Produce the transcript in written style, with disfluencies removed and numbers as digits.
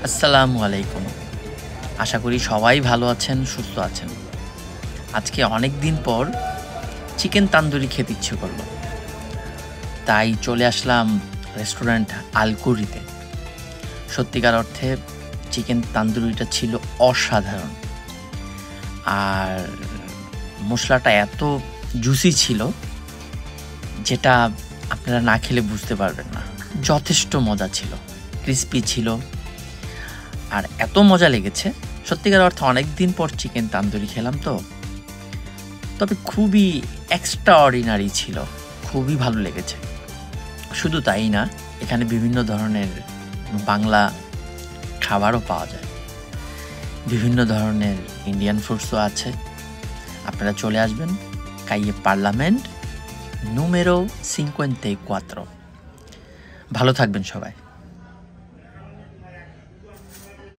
আসসালামু আলাইকুম। আশা করি সবাই ভালো আছেন, সুস্থ আছেন। আজকে অনেক দিন পর চিকেন তান্দুরি খেতে ইচ্ছে করলো, তাই চলে আসলাম রেস্টুরেন্ট আলকুরিতে। সত্যিকার অর্থে চিকেন তান্দুরিটা ছিল অসাধারণ, আর মশলাটা এত জুসি ছিল যেটা আপনারা না খেলে বুঝতে পারবেন না। যথেষ্ট মজা ছিল, ক্রিস্পি ছিল, আর এত মজা লেগেছে। সত্যিকার অর্থে অনেক দিন পর চিকেন তান্দুরি খেলাম তো, তবে খুবই এক্সট্রা অর্ডিনারি ছিল, খুবই ভালো লেগেছে। শুধু তাই না, এখানে বিভিন্ন ধরনের বাংলা খাবারও পাওয়া যায়, বিভিন্ন ধরনের ইন্ডিয়ান ফুডসও আছে। আপনারা চলে আসবেন কাইয়ে পার্লামেন্ট número 54। ভালো থাকবেন সবাই।